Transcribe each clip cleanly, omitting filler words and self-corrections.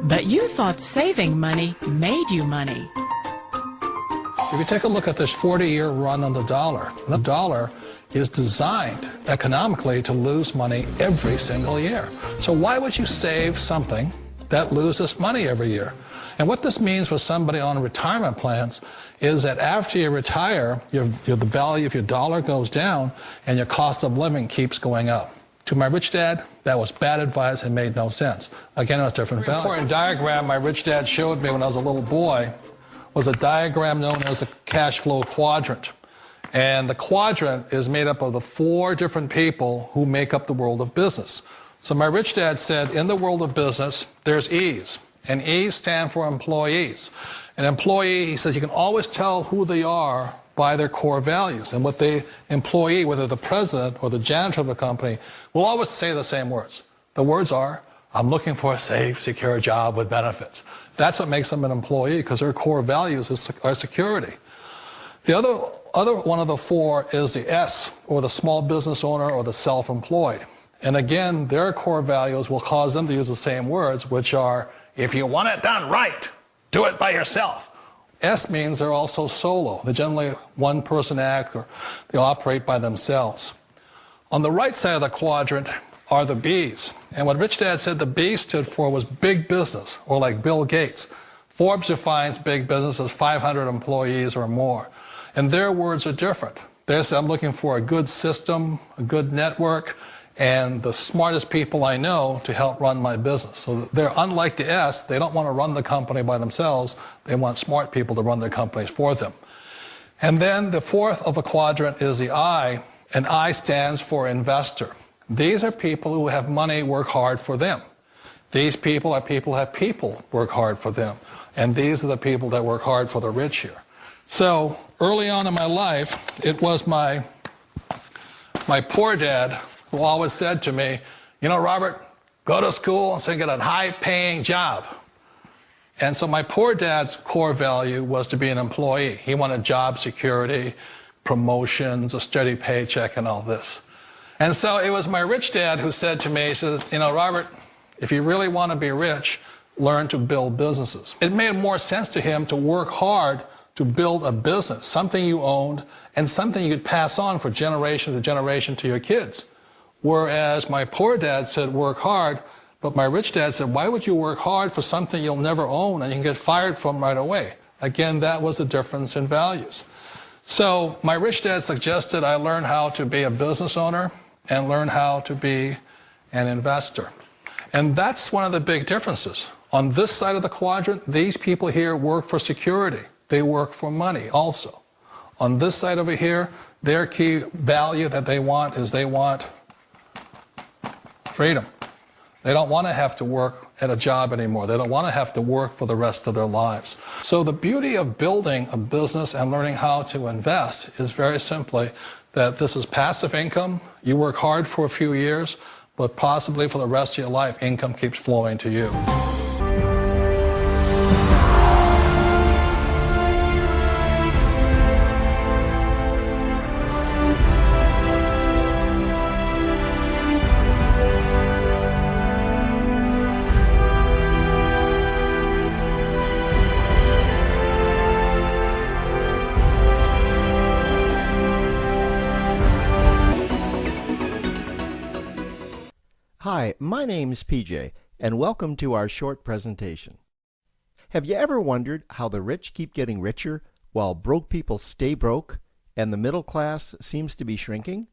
But you thought saving money made you money. If you take a look at this 40-year run on the dollar is designed economically to lose money every single year. So why would you save something that loses money every year? And what this means for somebody on retirement plans is that after you retire, the value of your dollar goes down and your cost of living keeps going up. To my rich dad, that was bad advice and made no sense. Again, it was different value. An important diagram my rich dad showed me when I was a little boy was a diagram known as a cash flow quadrant. And the quadrant is made up of the 4 different people who make up the world of business. So my rich dad said, in the world of business, there's E's. And E's stand for employees. An employee, he says, you can always tell who they are by their core values. And what the employee, whether the president or the janitor of the company, will always say the same words. The words are, I'm looking for a safe, secure job with benefits. That's what makes them an employee, because their core values are security. The other one of the 4 is the S, or the small business owner or the self-employed. And again, their core values will cause them to use the same words, which are, if you want it done right, do it by yourself. S means they're also solo. They're generally one-person act, or they operate by themselves. On the right side of the quadrant are the B's. And what Rich Dad said the B stood for was big business, or like Bill Gates. Forbes defines big business as 500 employees or more. And their words are different. They say, I'm looking for a good system, a good network, and the smartest people I know to help run my business. So they're unlike the S. They don't want to run the company by themselves. They want smart people to run their companies for them. And then the 4th of the quadrant is the I, and I stands for investor. These are people who have money work hard for them. These people are people who have people work hard for them. And these are the people that work hard for the rich here. So early on in my life, it was my poor dad who always said to me, you know, Robert, go to school and so get a high-paying job. And so my poor dad's core value was to be an employee. He wanted job security, promotions, a steady paycheck, and all this. And so it was my rich dad who said to me, he says, you know, Robert, if you really want to be rich, learn to build businesses. It made more sense to him to work hard to build a business, something you owned and something you could pass on for generation to generation to your kids. Whereas my poor dad said work hard, but my rich dad said, why would you work hard for something you'll never own and you can get fired from right away? Again, that was the difference in values. So my rich dad suggested I learn how to be a business owner and learn how to be an investor. And that's one of the big differences. On this side of the quadrant, these people here work for security. They work for money also. On this side over here, their key value that they want is they want freedom. They don't want to have to work at a job anymore. They don't want to have to work for the rest of their lives. So the beauty of building a business and learning how to invest is very simply that this is passive income. You work hard for a few years, but possibly for the rest of your life, income keeps flowing to you. Hi, my name's PJ, and welcome to our short presentation. Have you ever wondered how the rich keep getting richer while broke people stay broke and the middle class seems to be shrinking?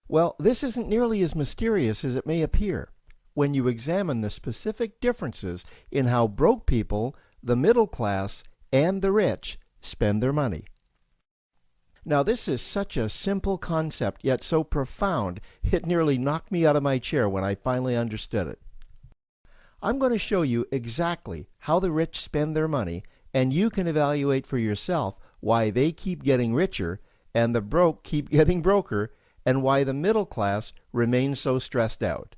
Well, this isn't nearly as mysterious as it may appear when you examine the specific differences in how broke people, the middle class, and the rich spend their money. Now, this is such a simple concept, yet so profound, it nearly knocked me out of my chair when I finally understood it. I'm going to show you exactly how the rich spend their money, and you can evaluate for yourself why they keep getting richer and the broke keep getting broker, and why the middle class remains so stressed out.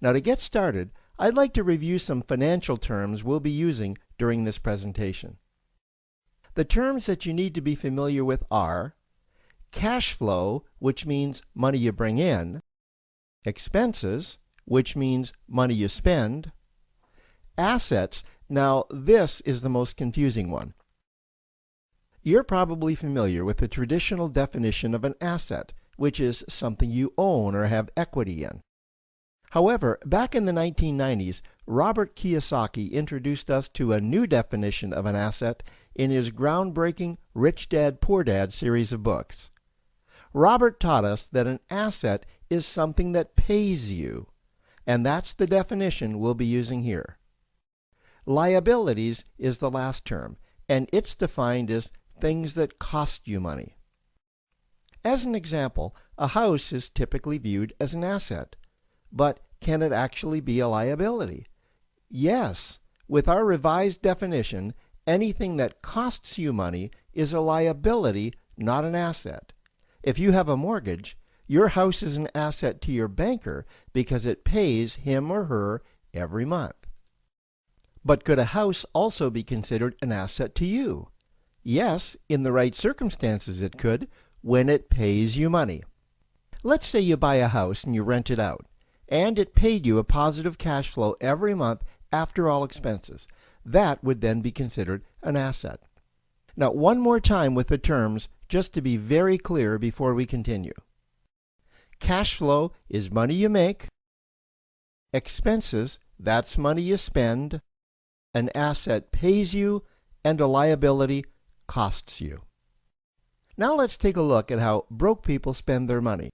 Now, to get started, I'd like to review some financial terms we'll be using during this presentation. The terms that you need to be familiar with are cash flow, which means money you bring in, expenses, which means money you spend, assets. Now, this is the most confusing one. You're probably familiar with the traditional definition of an asset, which is something you own or have equity in. However, back in the 1990s, Robert Kiyosaki introduced us to a new definition of an asset in his groundbreaking Rich Dad, Poor Dad series of books. Robert taught us that an asset is something that pays you, and that's the definition we'll be using here. Liabilities is the last term, and it's defined as things that cost you money. As an example, a house is typically viewed as an asset. But can it actually be a liability? Yes. With our revised definition, anything that costs you money is a liability, not an asset. If you have a mortgage, your house is an asset to your banker because it pays him or her every month. But could a house also be considered an asset to you? Yes, in the right circumstances it could, when it pays you money. Let's say you buy a house and you rent it out, and it paid you a positive cash flow every month after all expenses. That would then be considered an asset. Now, one more time with the terms, just to be very clear before we continue. Cash flow is money you make. Expenses, that's money you spend. An asset pays you, and a liability costs you. Now let's take a look at how broke people spend their money.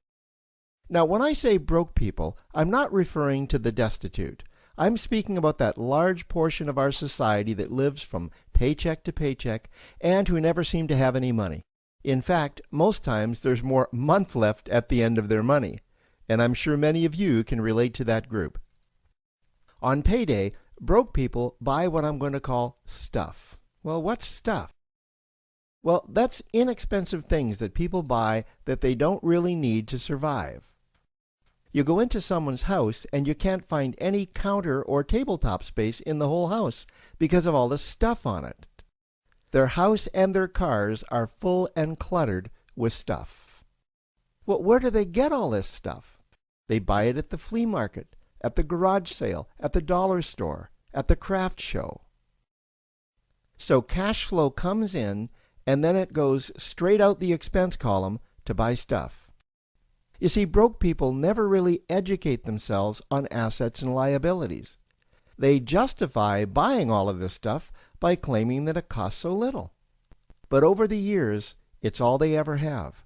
Now, when I say broke people, I'm not referring to the destitute. I'm speaking about that large portion of our society that lives from paycheck to paycheck and who never seem to have any money. In fact, most times there's more month left at the end of their money, and I'm sure many of you can relate to that group. On payday, broke people buy what I'm going to call stuff. Well, what's stuff? Well, that's inexpensive things that people buy that they don't really need to survive. You go into someone's house and you can't find any counter or tabletop space in the whole house because of all the stuff on it. Their house and their cars are full and cluttered with stuff. Well, where do they get all this stuff? They buy it at the flea market, at the garage sale, at the dollar store, at the craft show. So cash flow comes in and then it goes straight out the expense column to buy stuff. You see, broke people never really educate themselves on assets and liabilities. They justify buying all of this stuff by claiming that it costs so little. But over the years, it's all they ever have.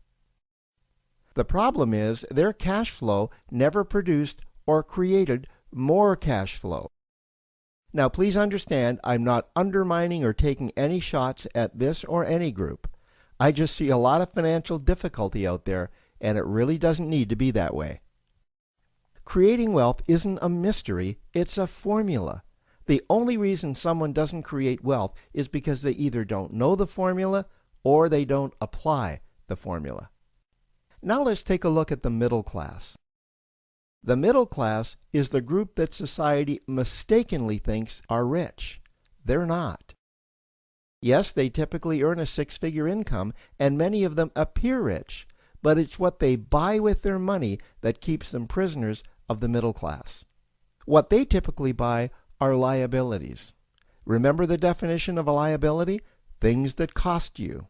The problem is their cash flow never produced or created more cash flow. Now, please understand, I'm not undermining or taking any shots at this or any group. I just see a lot of financial difficulty out there, and it really doesn't need to be that way. Creating wealth isn't a mystery, it's a formula. The only reason someone doesn't create wealth is because they either don't know the formula or they don't apply the formula. Now let's take a look at the middle class. The middle class is the group that society mistakenly thinks are rich. They're not. Yes, they typically earn a six-figure income, and many of them appear rich, but it's what they buy with their money that keeps them prisoners of the middle class. What they typically buy are liabilities. Remember the definition of a liability? Things that cost you.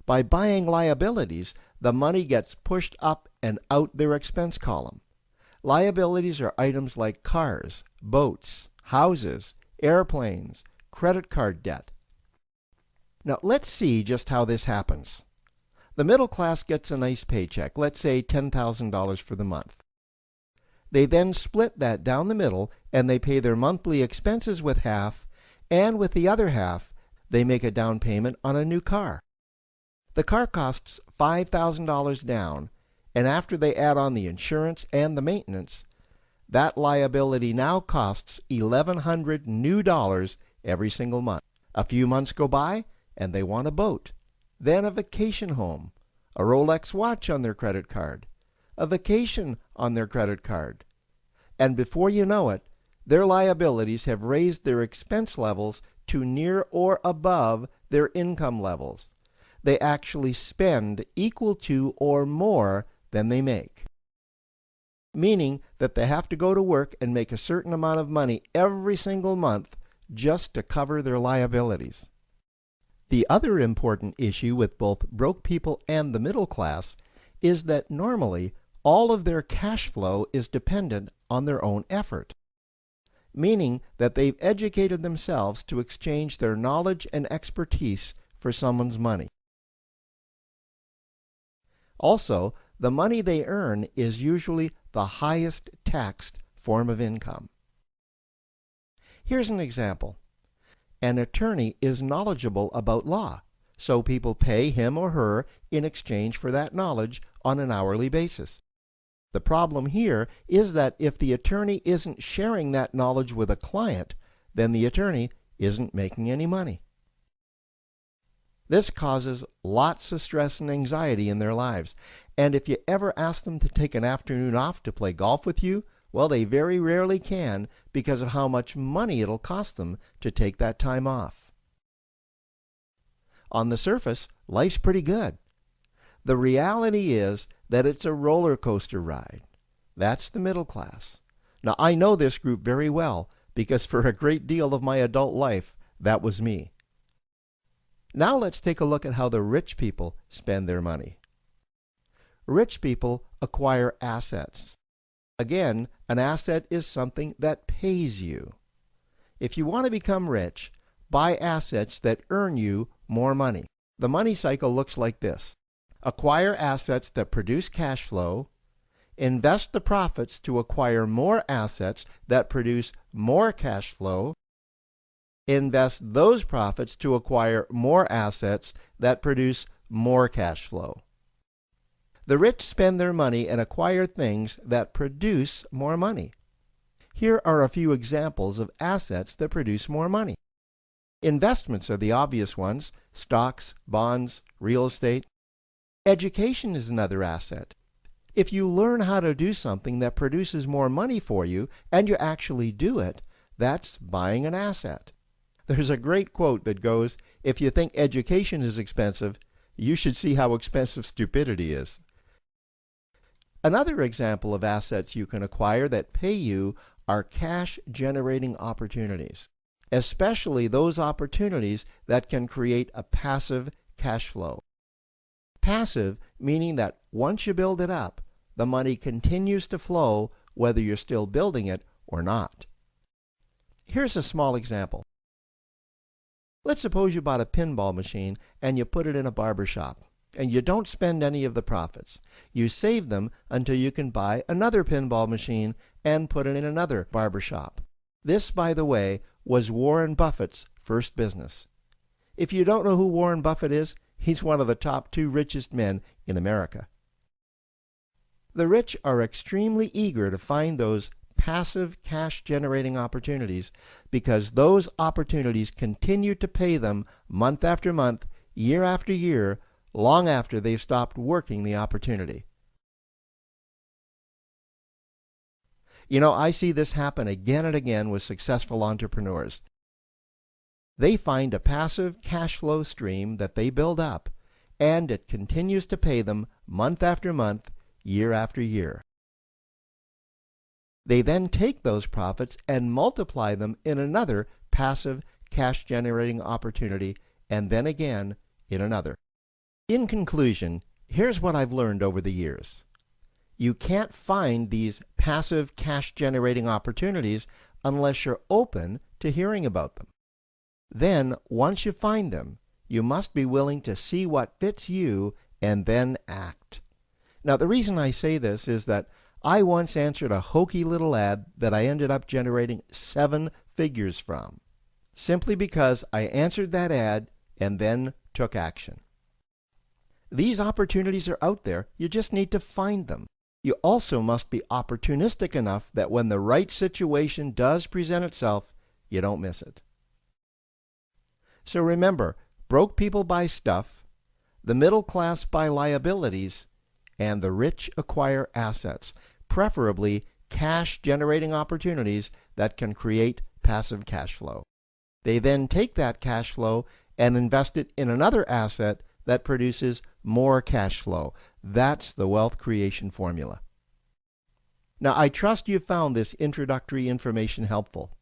By buying liabilities, the money gets pushed up and out their expense column. Liabilities are items like cars, boats, houses, airplanes, credit card debt. Now let's see just how this happens. The middle class gets a nice paycheck, let's say $10,000 for the month. They then split that down the middle and they pay their monthly expenses with half, and with the other half, they make a down payment on a new car. The car costs $5,000 down, and after they add on the insurance and the maintenance, that liability now costs $1,100 new dollars every single month. A few months go by, and they want a boat, then a vacation home, a Rolex watch on their credit card, a vacation on their credit card. And before you know it, their liabilities have raised their expense levels to near or above their income levels. They actually spend equal to or more than they make. Meaning that they have to go to work and make a certain amount of money every single month just to cover their liabilities. The other important issue with both broke people and the middle class is that normally all of their cash flow is dependent on their own effort, meaning that they've educated themselves to exchange their knowledge and expertise for someone's money. Also, the money they earn is usually the highest taxed form of income. Here's an example. An attorney is knowledgeable about law, so people pay him or her in exchange for that knowledge on an hourly basis. The problem here is that if the attorney isn't sharing that knowledge with a client, then the attorney isn't making any money. This causes lots of stress and anxiety in their lives, and if you ever ask them to take an afternoon off to play golf with you, well, they very rarely can because of how much money it'll cost them to take that time off. On the surface, life's pretty good. The reality is that it's a roller coaster ride. That's the middle class. Now, I know this group very well because for a great deal of my adult life, that was me. Now let's take a look at how the rich people spend their money. Rich people acquire assets. Again, an asset is something that pays you. If you want to become rich, buy assets that earn you more money. The money cycle looks like this. Acquire assets that produce cash flow, invest the profits to acquire more assets that produce more cash flow, invest those profits to acquire more assets that produce more cash flow. The rich spend their money and acquire things that produce more money. Here are a few examples of assets that produce more money. Investments are the obvious ones: stocks, bonds, real estate. Education is another asset. If you learn how to do something that produces more money for you and you actually do it, that's buying an asset. There's a great quote that goes, "If you think education is expensive, you should see how expensive stupidity is." Another example of assets you can acquire that pay you are cash-generating opportunities, especially those opportunities that can create a passive cash flow. Passive meaning that once you build it up, the money continues to flow whether you're still building it or not. Here's a small example. Let's suppose you bought a pinball machine and you put it in a barber shop, and you don't spend any of the profits. You save them until you can buy another pinball machine and put it in another barber shop. This, by the way, was Warren Buffett's first business. If you don't know who Warren Buffett is, he's one of the top 2 richest men in America. The rich are extremely eager to find those passive cash-generating opportunities because those opportunities continue to pay them month after month, year after year, long after they've stopped working the opportunity. You know, I see this happen again and again with successful entrepreneurs. They find a passive cash flow stream that they build up, and it continues to pay them month after month, year after year. They then take those profits and multiply them in another passive cash-generating opportunity, and then again in another. In conclusion, here's what I've learned over the years. You can't find these passive cash-generating opportunities unless you're open to hearing about them. Then, once you find them, you must be willing to see what fits you and then act. Now, the reason I say this is that I once answered a hokey little ad that I ended up generating 7 figures from, simply because I answered that ad and then took action. These opportunities are out there, you just need to find them. You also must be opportunistic enough that when the right situation does present itself, you don't miss it. So remember, broke people buy stuff, the middle class buy liabilities, and the rich acquire assets, preferably cash-generating opportunities that can create passive cash flow. They then take that cash flow and invest it in another asset that produces more cash flow. That's the wealth creation formula. Now, I trust you found this introductory information helpful.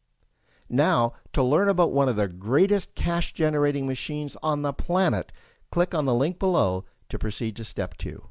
Now, to learn about one of the greatest cash-generating machines on the planet, click on the link below to proceed to step 2.